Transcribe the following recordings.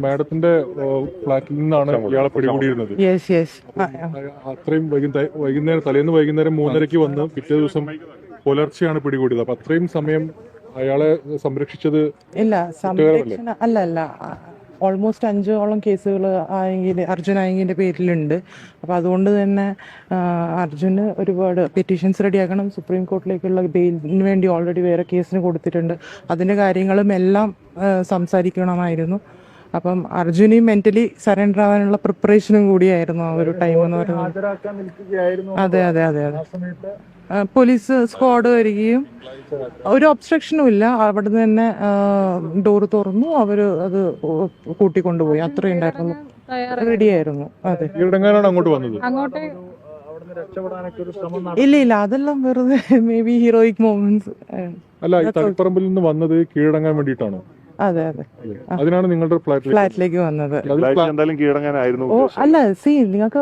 മാഡത്തിന്റെ ഫ്ലാറ്റിൽ നിന്നാണ് ഇയാളെ പിടികൂടിയിരുന്നത്. അത്രയും വൈകുന്നേരം തലേന്ന് വൈകുന്നേരം 3:30 വന്ന് പിറ്റേ ദിവസം പുലർച്ചെയാണ് പിടികൂടിയത്. അപ്പൊ അത്രയും സമയം അയാളെ സംരക്ഷിച്ചത് ഇല്ല, സംരക്ഷണ അല്ല ഓൾമോസ്റ്റ് 5ഓളം കേസുകൾ അർജുൻ ആയെങ്കിൻ്റെ പേരിലുണ്ട്. അപ്പോൾ അതുകൊണ്ട് തന്നെ അർജുന് ഒരുപാട് പെറ്റീഷൻസ് റെഡിയാക്കണം. സുപ്രീം കോർട്ടിലേക്കുള്ള ബെയിലിന് വേണ്ടി ഓൾറെഡി വേറെ കേസിന് കൊടുത്തിട്ടുണ്ട്. അതിൻ്റെ കാര്യങ്ങളും എല്ലാം സംസാരിക്കണമായിരുന്നു. അപ്പം അർജുന് മെന്റലി സറണ്ടർ ആവാനുള്ള പ്രിപ്പറേഷനും കൂടിയായിരുന്നു ആ ഒരു ടൈം എന്ന് പറയുന്നത്. അതെ. പോലീസ് സ്ക്വാഡ് വരികയും ഒരു ഒബ്സ്ട്രക്ഷനും ഇല്ല. അവിടെ നിന്ന് തന്നെ ഡോറ് തുറന്നു, അവര് അത് കൂട്ടിക്കൊണ്ടുപോയി. അത്രയും ഉണ്ടായിരുന്നു, റെഡി ആയിരുന്നു. അതെ, അങ്ങോട്ട് വന്നത് ഇല്ല അതെല്ലാം വെറുതെ മേ ബി ഹീറോയിക് മൊമെന്റ്സ്. അല്ല, ഈ തളിപ്പറമ്പിൽ നിന്ന് വന്നത് കീഴടങ്ങാൻ വേണ്ടിയിട്ടാണോ? അതെ അതിനാണ് നിങ്ങളുടെ ഫ്ലാറ്റിലേക്ക് വന്നത്. ഓ അല്ല, നിങ്ങൾക്ക്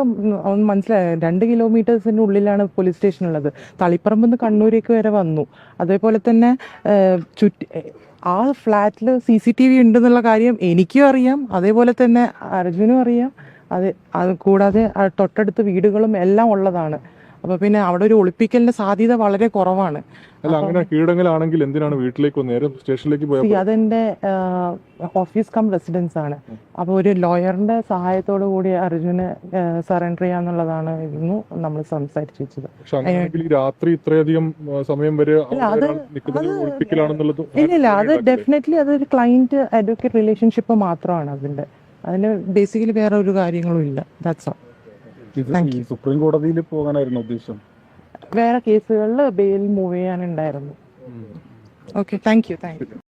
മനസ്സിലായോ, 2 കിലോമീറ്റേഴ്സിന്റെ ഉള്ളിലാണ് പോലീസ് സ്റ്റേഷൻ ഉള്ളത്. തളിപ്പറമ്പ് നിന്ന് കണ്ണൂരേക്ക് വരെ വന്നു. അതേപോലെ തന്നെ ആ ഫ്ലാറ്റിൽ CCTV ഉണ്ടെന്നുള്ള കാര്യം എനിക്കും അറിയാം, അതേപോലെ തന്നെ അർജുനും അറിയാം. അത് കൂടാതെ തൊട്ടടുത്ത് വീടുകളും എല്ലാം ഉള്ളതാണ്. അപ്പൊ പിന്നെ അവിടെ ഒരു ഒളിപ്പിക്കലിന്റെ സാധ്യത വളരെ കുറവാണ്. അല്ല, അങ്ങനെ കീഴടങ്ങലാണെങ്കിൽ എന്തിനാണ് വീട്ടിലേക്ക് നേരെ സ്റ്റേഷനിലേക്ക് പോയത്? അതെന്റെ ഓഫീസ് കം റെസിഡൻസ് ആണ്. അപ്പൊ ഒരു ലോയറിന്റെ സഹായത്തോടു കൂടി അർജുന് സറണ്ടർ ചെയ്യാന്നുള്ളതാണ് നമ്മൾ സംസാരിച്ചു വെച്ചത്. രാത്രി ഇത്രയധികം സമയം വരെ ഇല്ല, അത് ഡെഫിനറ്റ്ലി അതൊരു ക്ലയന്റ് അഡ്വക്കേറ്റ് റിലേഷൻഷിപ്പ് മാത്രമാണ്. അതിന് ബേസിക്കലി വേറെ ഒരു കാര്യങ്ങളും ഇല്ല. That's all. സുപ്രീം കോടതിയിൽ പോകാനായിരുന്നു ഉദ്ദേശം. വേറെ കേസുകളിൽ ബെയിൽ മൂവ് ചെയ്യാനുണ്ടായിരുന്നു. Okay, thank U.